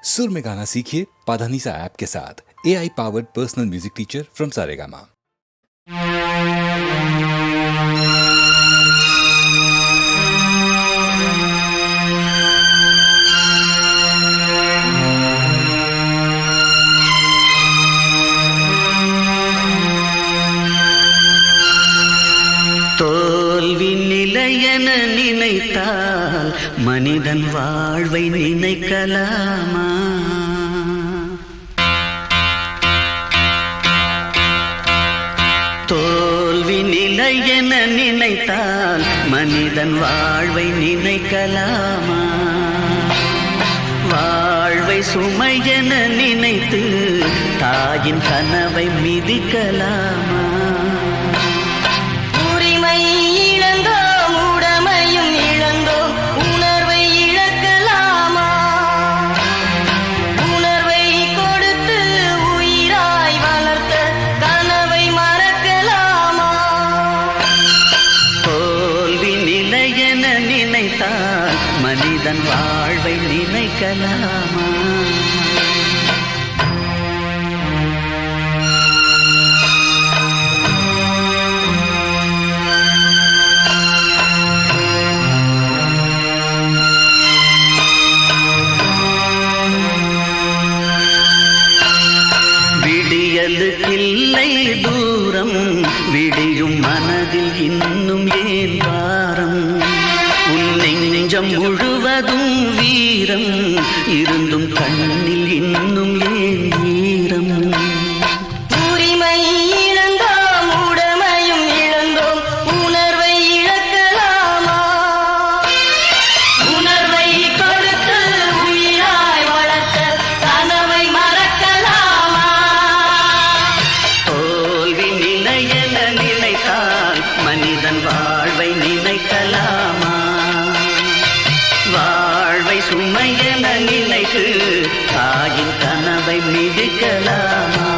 सुर में गाना सीखिए पाधानीसा ऐप के साथ। AI powered personal music teacher from Saregama. தோல்வி நிலையென நினைத்தால் மனிதன் வாழ்வை நினைக்கலாமா? தோல்வி நிலையென நினைத்தால் மனிதன் வாழ்வை நினைக்கலாமா? வாழ்வை சுமையென நினைத்து தாயின் கனவை மிதிக்கலாமா? மனிதன் வாழ்வை நினைக்கலாமா? விடியலுக்கில்லை தூரம், விடியும் மனதில் இன்னும் ஏன் வாரம்? நெஞ்சம் முழுவதும் வீரம் இருந்தும் கண்ணில் இன்னும் ஏன் ஈரம்? உரிமை இழந்தோம், உடமையும் இழந்தோம், உணர்வை இழக்கலாமா? உணர்வை கொடுத்து உயிராய் வளர்த்த கனவை மறக்கலாமா? தோல்வி நிலையென நினைத்தால் மனிதன் வாழ்வை நினைக்கலாமா? வாழ்வை சுமையென நினைத்து தாயின் கனவை மிதிக்கலாமா?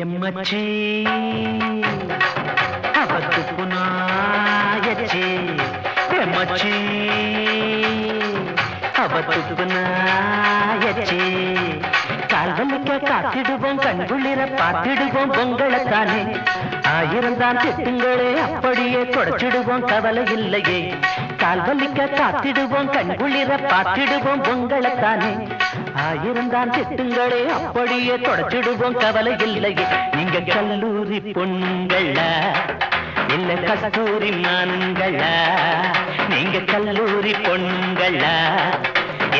எம்மச்சே அவத்து புனாயச்சே, எம்மச்சே அவத்து புனாயச்சே. கால்வலிக்க காத்திடுவோம், கண்குளிர பார்த்திடுவோம் பொங்கலைத்தானே. ஆயிரந்தான் திட்டுங்களே அப்படியே தொடச்சிடுவோம், கவலை இல்லையே. கால்வலிக்க காத்திடுவோம், கண்குளிர பார்த்திடுவோம் பொங்கலைத்தானே. ஆயிரந்தான் திட்டுங்களே அப்படியே தொடச்சிடுவோம், கவலை இல்லையே. நீங்க கல்லூரி பொண்ணுங்களா இல்ல கஸ்தூரி மான்களா? நீங்க கல்லூரி பொண்ணுங்களா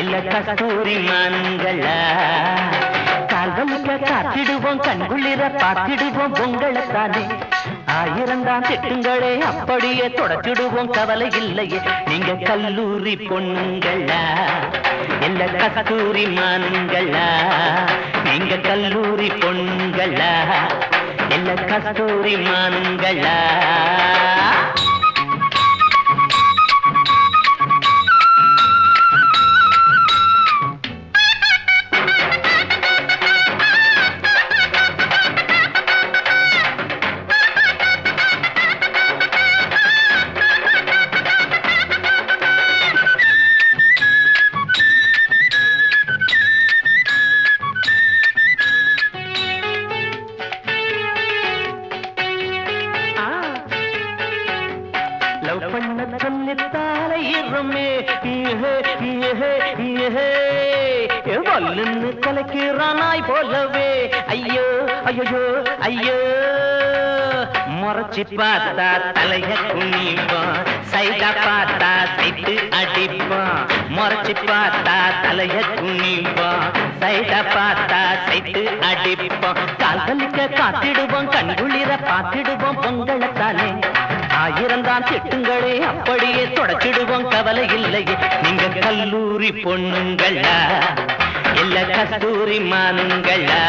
இல்ல கஸ்தூரி மான்களா? கால்வலிக்க காத்திடுவோம், கண்குளிர பார்த்திடுவோம் பொங்கலைத்தானே. ஆயிரந்தான் திட்டுங்களே அப்படியே தொடச்சிடுவோம், கவலை இல்லையே. நீங்க கல்லூரி பொண்ணுங்களா இல்ல கஸ்தூரி மான்களா? நீங்க கல்லூரி பொண்ணுங்களா இல்ல கஸ்தூரி மான்களா? வல்லுன்னு கலக்கிறானாய் போலவே ஐயோ ஐயோ ஐயோ முறைச்சி பார்த்தா தலைய குனிப்பான் சைடா பார்த்தா சைட்டு அடிப்பான் முறைச்சி பார்த்தா தலைய குனிப்பான் சைடா பார்த்தா சைட்டு அடிப்பான் கால்களுக்கு காத்திடுவோம் கண்குளிர பார்த்திடுவோம் பொங்கலத்தானே ஆயிரம் தான் திட்டுங்களே அப்படியே தொடச்சிடுவோம் கவலை இல்லையே நீங்க கல்லூரி பொண்ணுங்களா இல்ல கஸ்தூரி மானுங்களா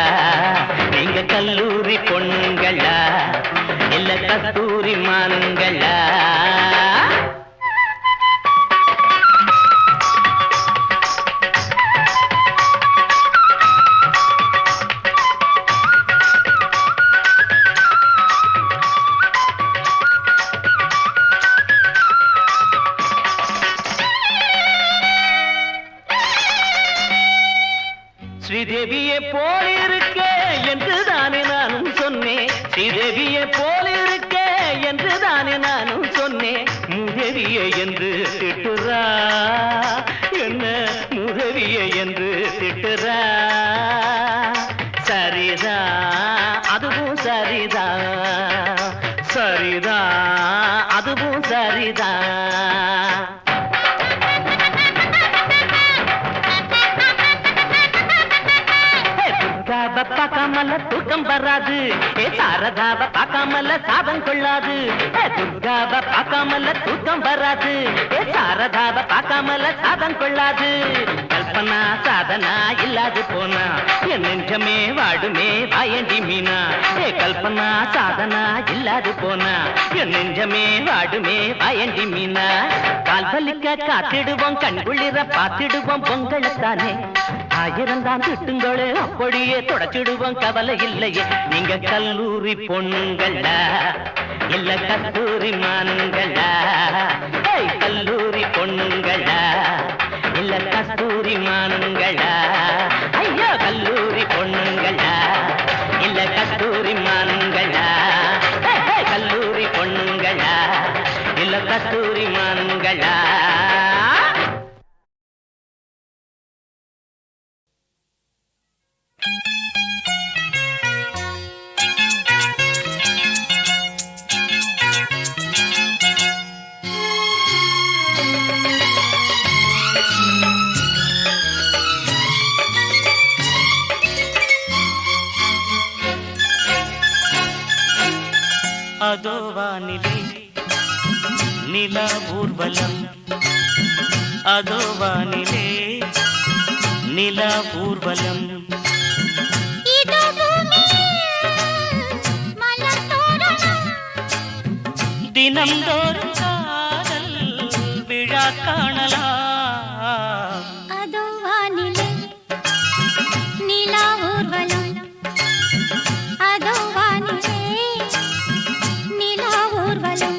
நீங்க கல்லூரி பொண்ணுங்களா இல்ல கஸ்தூரி மானுங்களா ஸ்ரீதேவியை போலிருக்க என்று தானே நானும் சொன்னேன் ஸ்ரீதேவியை போலிருக்க என்று தானே நானும் சொன்னேன் முதவியை என்று திட்டுறா என்ன முதவியை என்று திட்டுறா சரிதா அதுவும் சரிதா சரிதா அதுவும் சரிதா பார்க்காமல தூக்கம் வராது சாரதாவ பார்க்காமல சாதம் கொள்ளாது துர்காவ பார்க்காமல தூக்கம் வராது சாரதாவ பார்க்காமல சாதம் கொள்ளாது கல்பனா சாதனா இல்லாது போனா என் நெஞ்சமே வாடுமே வாயண்டி மீனா கல்பனா சாதனா இல்லாது போனா என் நெஞ்சமே வாடுமே வாயண்டி மீனா கால் வலிக்க காத்திடுவோம் கண்குளிர பார்த்திடுவோம் பொங்கலத்தானே ஆயிரம் தான் திட்டுங்களே அப்படியே தொடச்சிடுவோம் கவலை இல்லையே நீங்க கல்லூரி பொண்ணுங்களா இல்ல கஸ்தூரி மானுங்களா கல்லூரி பொண்ணுங்களா இல்ல கஸ்தூரி மானுங்களா ஐயா கல்லூரி பொண்ணுங்களா இல்ல கஸ்தூரி மானுங்களா கல்லூரி பொண்ணுங்களா இல்ல கஸ்தூரி மானுங்களா அதோ வானிலே நிலா ஊர்வலம் அதோ வானிலே நிலா ஊர்வலம் தினந்தோறும் காதல் விழா காணலாம் அதோ வானிலே நிலா ஊர்வலம் அதோ வானிலே நிலா ஊர்வலம்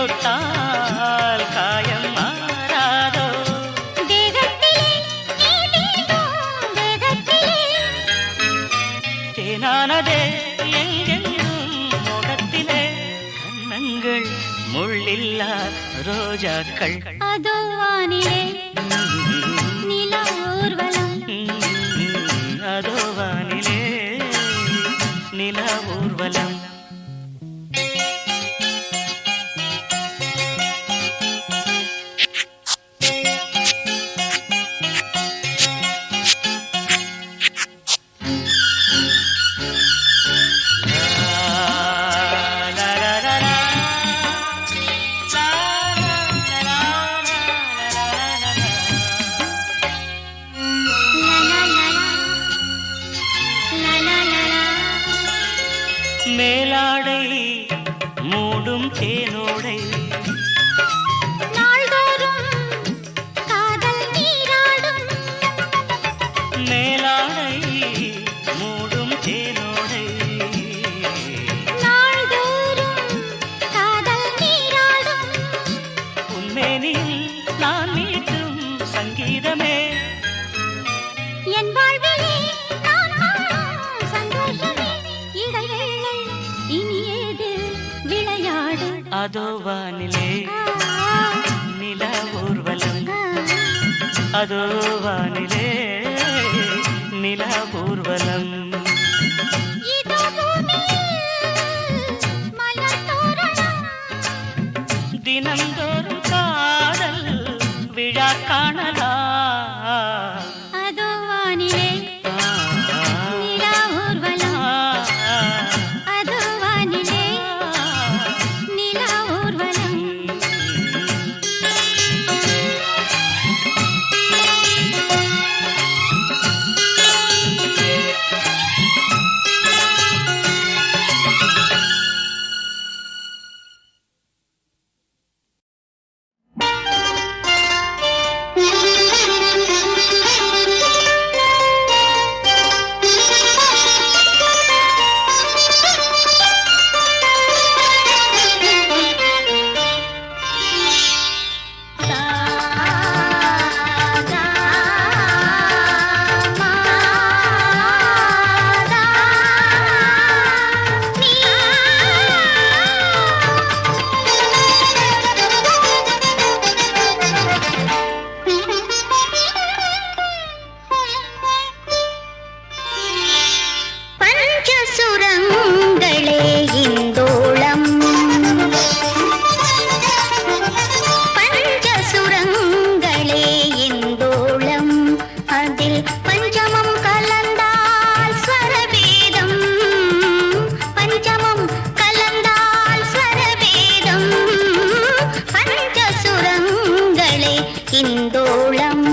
கைதொட்டால் காயம் மாறாதோ தேனானதே எங்கெங்கும் முகத்திலே கண்ணங்கள் முள்ளில்லா ரோஜாக்கள் அதோ வானிலே நிலா ஊர்வலம் அதோ வானிலே நிலா ஊர்வலம் மூடும் தேனோடை நாள்தோறும் காதல் நீராடும் மேலாடை மூடும் தேனோடை நாள்தோறும் காதல் நீராடும் உன்மேனில் நான் மீட்டும் சங்கீதமே என் வாழ்விலே நான் காணும் சந்தோஷமே இடைவேளை இனியேது விளையாடு அதோ வானிலே நில ஊர்வலம் அதோ வானிலே நில ஊர்வலம் இதோ பூமியில் மலர் தோரணம் தினந்தோறும் காதல் விழா காணலா அதோ வானிலே நிலா ஊர்வலம் அதோ வானிலே நிலா ஊர்வலம் பஞ்சசுரங்களே இந்தோளம் பஞ்சசுரங்களே இந்தோளம் அதில் பஞ்சமம் கலந்தால் ஸ்வரவேதம் பஞ்சமம் கலந்தால் ஸ்வரவேதம் பஞ்சசுரங்களே இந்தோளம்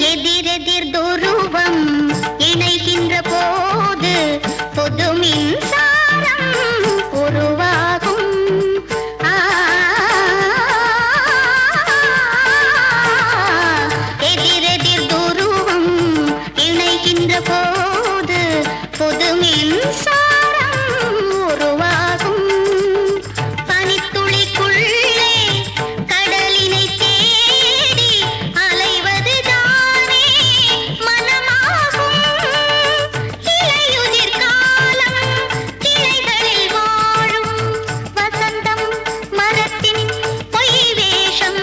எதிரெதிர் துருவம் இணைகின்ற போது பொது மின்சாரம் உருவாகும் எதிரெதிர் துருவம் இணைகின்ற போது பொது மின்சாரம் உருவாகும் பனித்துளிக்குள்ளே கடலினை தேடி அலைவதுதானே மனமாகும் இலையுதிர் காலம் கிளைகளில் வாழும் வசந்தம் மரத்தின் பொய் வேஷம்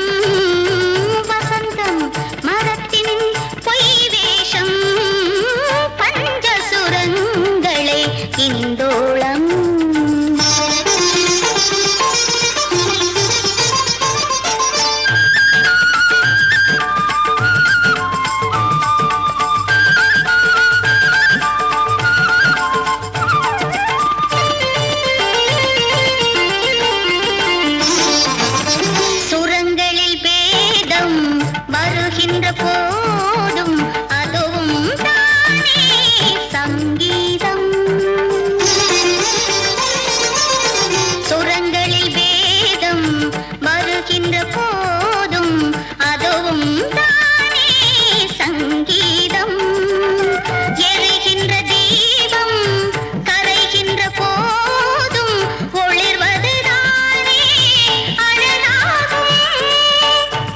வசந்தம் மரத்தின் பொய் வேஷம் பஞ்சசுரங்களே இந்தோளம் சுரங்களில் பேதம் வருகின்ற போதும் அதுவும் தானே சங்கீதம் சுரங்களில் பேதம் வருகின்ற போதும் அதுவும் தானே சங்கீதம் எரிகின்ற தீபம் கரைகின்ற போதும் ஒளிர்வதுதானே அழகாகும்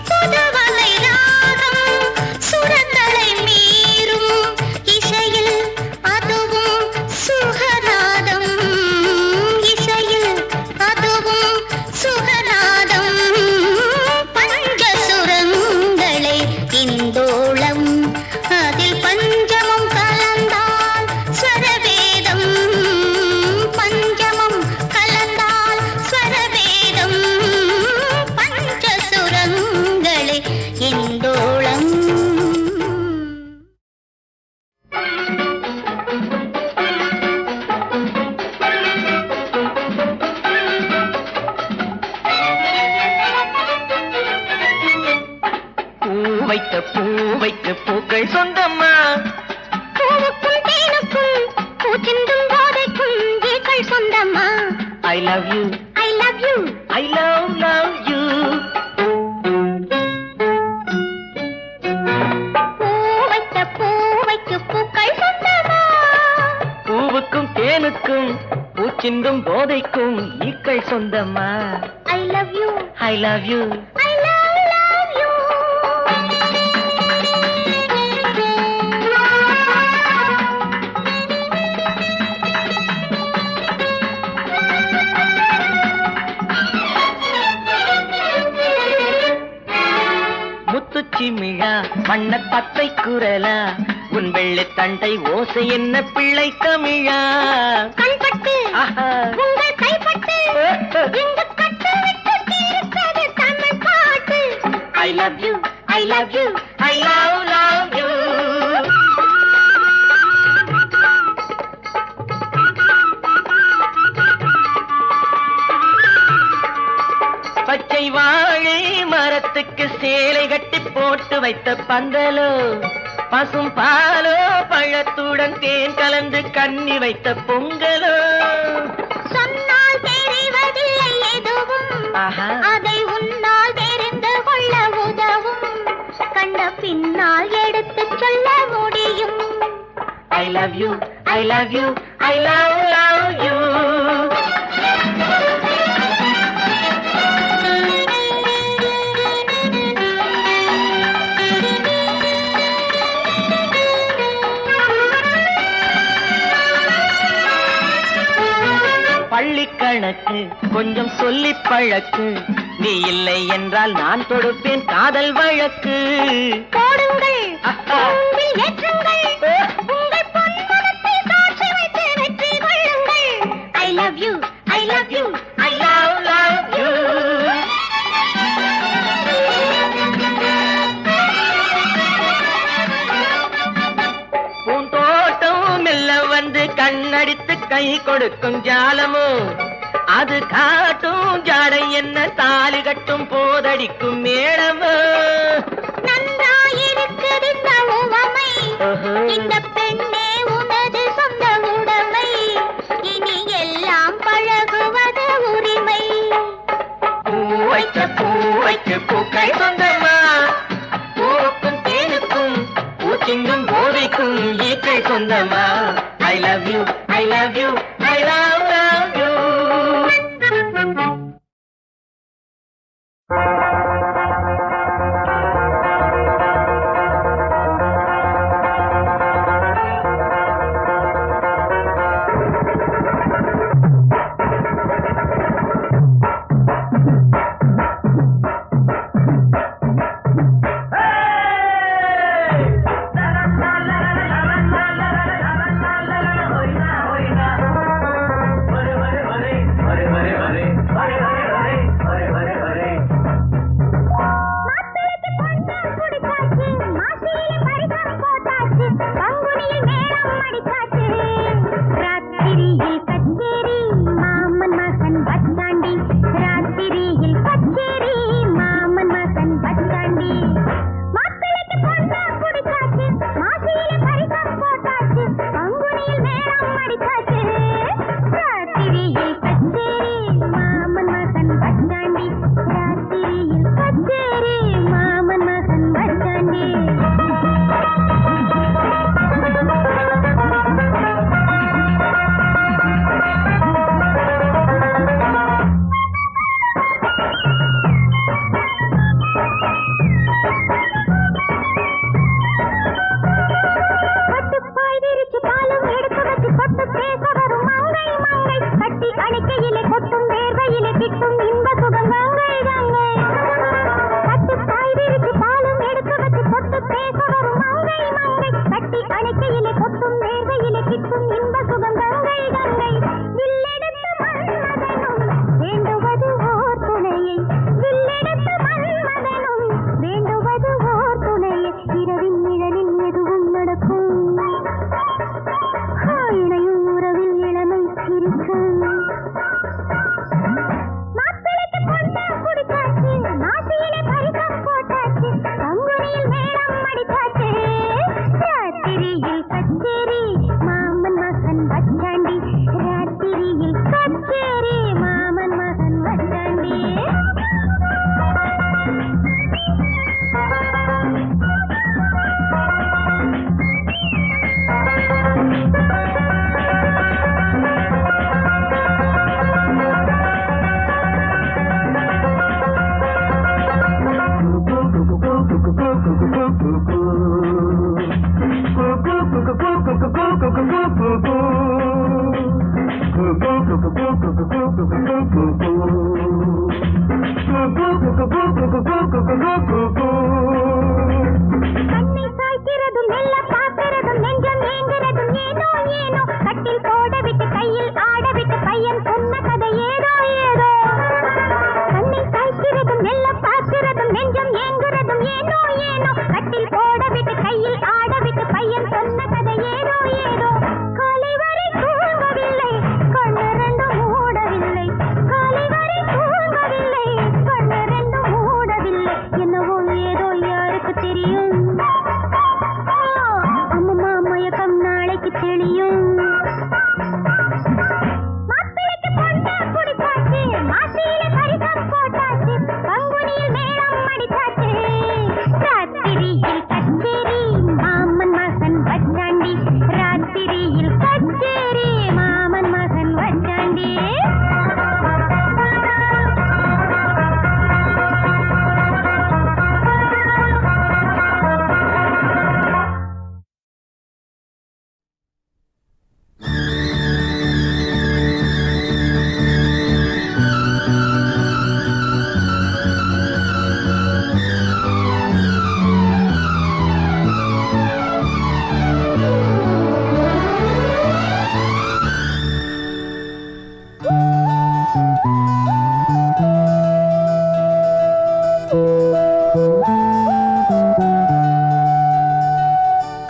புதுவலை ராகம் சுரங்களை மீறும் இசையில் அதுவும் சுகநாதம் இசையில் அதுவும் சுகநாதம் பஞ்சசுரங்களே இந்தோளம் அதில் பஞ்சமம் கலந்தால் ஸ்வரவேதம் பஞ்சமம் கலந்தால் ஸ்வரவேதம் பஞ்சசுரங்களே இந்தோளம் வைத்த பூவைக்கு பூக்கள் சொந்தம்மா. பூவுக்கும் தேனுக்கும் பூச்சிந்தும் போதைக்கும் ஈக்கள் சொந்தம்மா. I love you, I love you. I love you. பூவைக்கு பூக்கள் சொந்தமா. பூவுக்கும் தேனுக்கும் பூச்சிந்தும் போதைக்கும் ஈக்கள் சொந்தம்மா. I love you, I love you. I love you. முத்துச்சிமிழா வண்ண பத்தை குரலா உன் வெள்ளை தண்டை ஓசை என்ன பிள்ளை தமிழா. கண்பட்டு ஆஹா. உங்கள் கைப்பட்டு இங்கு கட்டு விட்டு தீர்த்தது தமிழ் பாட்டு. I love you, I love you, I love you. பச்சை வாழை மரத்துக்கு சேலை கட்டி போட்டு வைத்த பந்தலோ பசும் பாலோ பழத்துடன் தேன் கலந்து கண்ணி வைத்த பொங்கலோ. சொன்னால் தெரிவதில்லை எதுவும், ஆஹா. அதை உன்னால் தெரிந்து கொள்ள உதவும். கண்ட பின்னால் எடுத்துச் சொல்ல முடியும். I love you, I love you, I love you. பள்ளி கணக்கு கொஞ்சம் சொல்லி பழக்கு, நீ இல்லை என்றால் நான் தொடுப்பேன் காதல் வழக்கு. போடுங்கள் ஆஹா. பூவில் ஏற்றுங்கள், உங்கள் பொன்மனத்தை சாட்சி வைத்து வெற்றி கொள்ளுங்கள். I love you, I love you, I love you. பூந்தோட்டம் மெல்ல வந்து கண்ணடித்து கை கொடுக்கும் ஜாலமோ, அது காட்டும் ஜாடை என்ன தாலி கட்டும் போதடிக்கும் மேளமோ. நன்றாயிருக்குது இந்த உவமை, இந்த பெண்ணே உனது சொந்த உடைமை. இனி எல்லாம் பழகுவது உரிமை. பூவைக்கு பூக்கள் சொந்தமா, பூவுக்கும் தேனுக்கும் பூச்சிங்கும் போதைக்கும் ஈக்கள் சொந்தமா. I love you, I love you, I love you.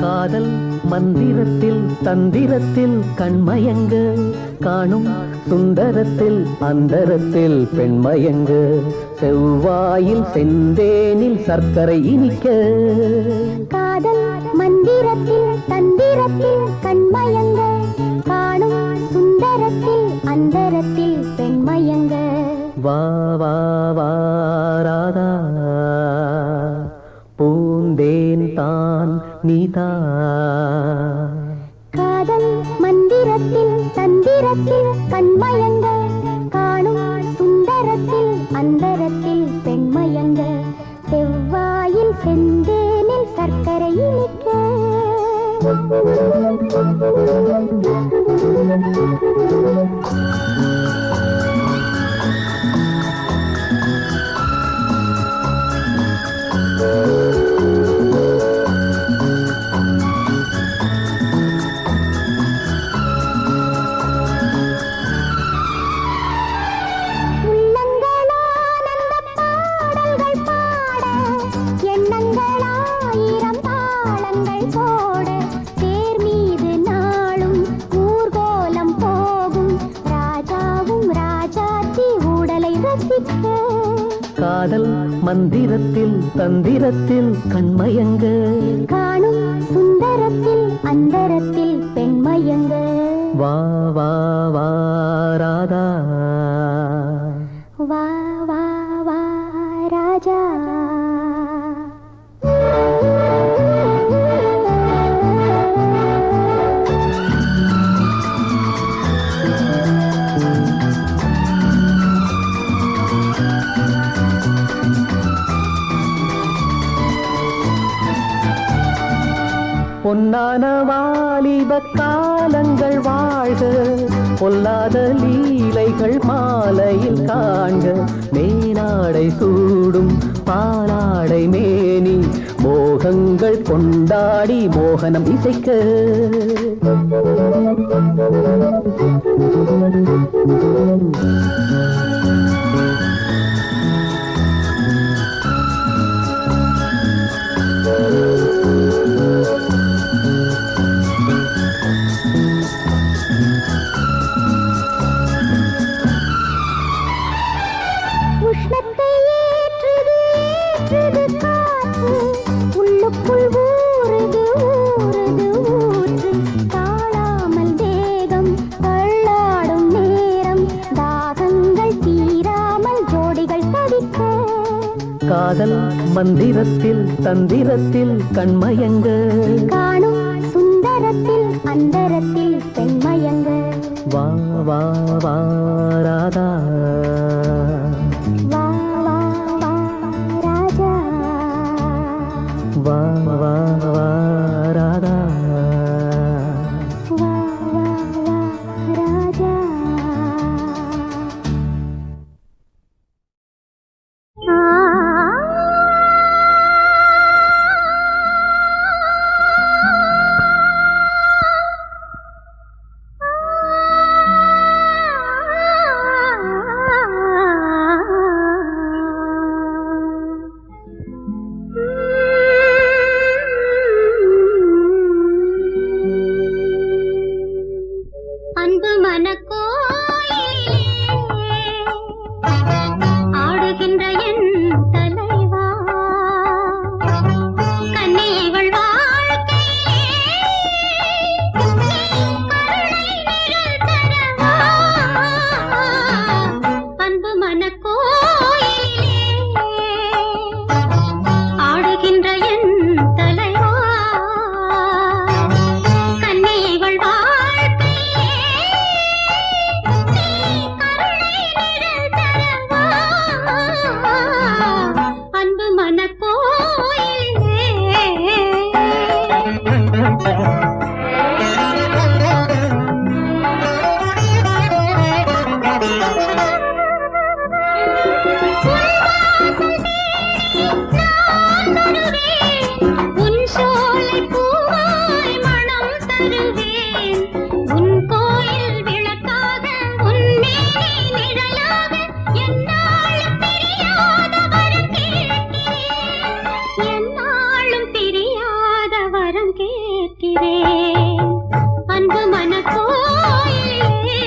காதல் மந்திரத்தில் தந்திரத்தில் கண்மயங்க காணும் சுந்தரத்தில் அந்தரத்தில் பெண்மயங்க செவ்வாயில் செந்தேனில் சர்க்கரை இனிக்க காதல் மந்திரத்தில் தந்திரத்தில் கண்மயங்க காணும் சுந்தரத்தில் அந்தரத்தில் பெண்மயங்க வா வா வா ராதா பூந்தேன் தான் நீதா காதல் மந்திரத்தில் தந்திரத்தில் கண்மயங்க காணும் சுந்தரத்தில் அந்தரத்தில் பெண்மயங்க செவ்வாயில் செந்தேனில் சர்க்கரை இனிக்க காதல் மந்திரத்தில் தந்திரத்தில் கண்மயங்க காணும் சுந்தரத்தில் அந்தரத்தில் பெண்மயங்க வா வா வா ராதா வா வா வா ராஜா பொன்னான வாலிப காலங்கள் வாழ்க பொல்லாத லீலைகள் மாலையில் காண்க மேலாடை சூடும் பாலாடை மேனி மோகங்கள் கொண்டாடி மோகனம் இசைக்க உஷ்ணத்தை ஏற்றுது ஏற்றுது காற்று உள்ளுக்குள் ஊறுது ஊறுது ஊற்று தாழாமல் தேகம் தள்ளாடும் நேரம் தாகங்கள் தீராமல் ஜோடிகள் தவிக்க காதல் மந்திரத்தில் தந்திரத்தில் கண்மயங்க காணும் சுந்தரத்தில் அந்தரத்தில் பெண்மயங்க வா வா வா ராதா வா வா வா ராஜா வா வா வா ராதா வா வா வா ராஜா அன்பு மனக்கோயிலே ஆடுகின்ற என் தலைவா கன்னியைகள் வாழ்க்கையே கருணை நிழல் தரவா அன்பு மனக்கோயிலே ஆடுகின்ற என் தலைவா கன்னியைகள் வாழ்க்கையே அன்பு மனக்கோயிலே உன் சோலை பூவாய் மனம் தருவேன் உன் கோயில் விளக்காக உன் மேனி நிழலாக என்னாலும் பிரியாத வரம் கேட்கிறேன் என்னாலும் பிரியாத வரம் கேட்கிறேன் நிற்கிறேன் அன்பு மனக்கோயிலே.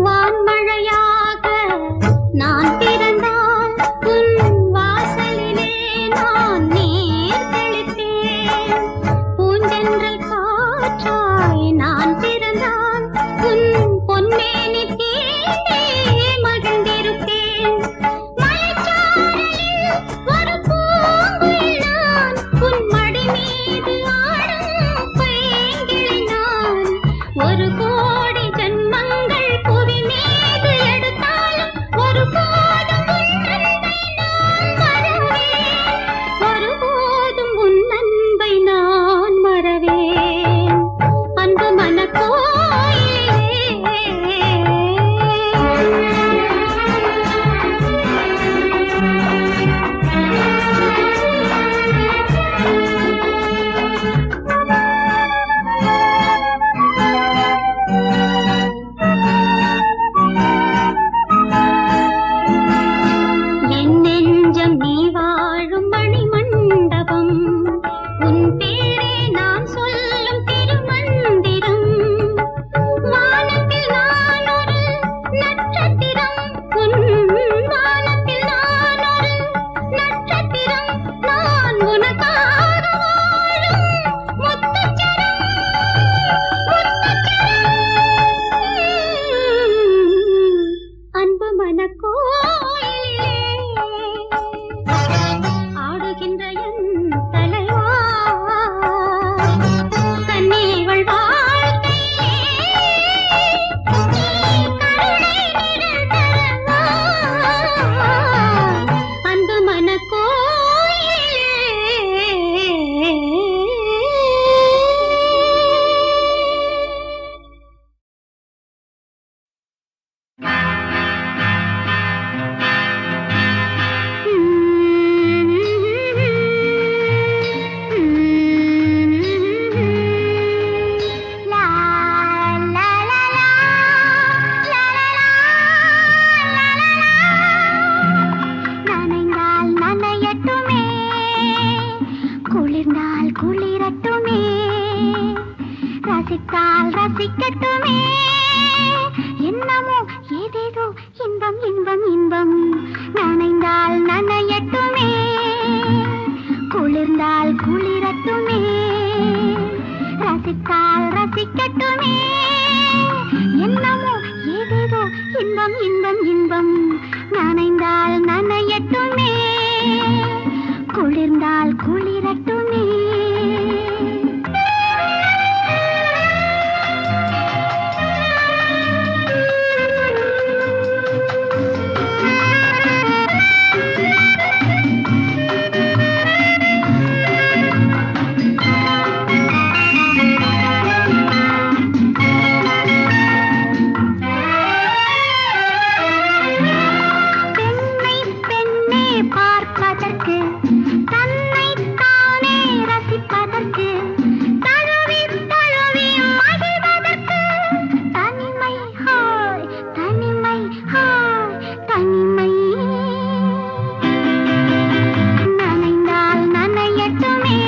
வான்மழையாக நான் பிறந்தால் உன் வாசலிலே நான் நீர் தெளிப்பேன். பூஞ்சென்றல் காற்றாய் நான் பிறந்தால் உன் பொன்மேனி தீண்டே மகிழ்ந்திருப்பேன். மலைச்சாரலில் ஒரு பூங்குயில் நான், உன் மடி மீது ஆடும் பைங்கிளி நான். ஒரு கோடி ஜன்மங்கள் புவி மீது எடுத்தாலும் ஒருபோதும் உன் அன்பை நான் மறவேன். ஒருபோதும் உன் அன்பை நான் மறவேன். அன்பு என் நெஞ்சம் நீ வாழும் மணிமண்டபம். உன் பேரே நான் சொல்லும் திருமந்திரம். வானத்தில் நான் ஒரு நட்சத்திரம், உன் வானத்தில் நான் ஒரு நட்சத்திரம். நான் உனக்காக வாழும் முத்துச்சரம், முத்துச்சரம். அன்பு மனக்கோயிலே ஆடுகின்ற என் தலைவா, கண்ணீவள் வாழ்க்கையிலே நீ கருணை நிழல் தரவா. அன்பு லா லா லா லா லா லா லா. நனைந்தால் நனையட்டுமே, குளிர்ந்தால் குளிரட்டுமே, ரசித்தால் ரசிக்கட்டுமே. என்னமோ ஏதேதோ இன்பம் இன்பம் இன்பம். நனைந்தால் நனையட்டுமே, குளிர்ந்தால் குளிரட்டுமே, ரசித்தால் ரசிக்கட்டுமே. என்னமோ ஏதேதோ இன்பம் இன்பம் இன்பம். நனைந்தால் நனையட்டுமே, குளிர்ந்தால் குளிரட்டுமே. பெண்ணை பெண்ணே பார்ப்பதற்கு, தன்னை தானே ரசிப்பதற்கு, தழுவி தழுவி மகிழ்வதற்கு. தனிமை ஹாய் தனிமை ஹாய் தனிமை. நனைந்தால் நனையட்டுமே.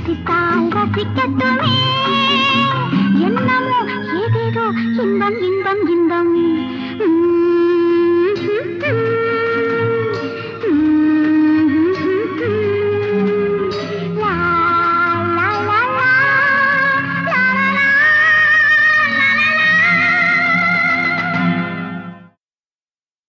ரசித்தால் ரசிக்கட்டுமே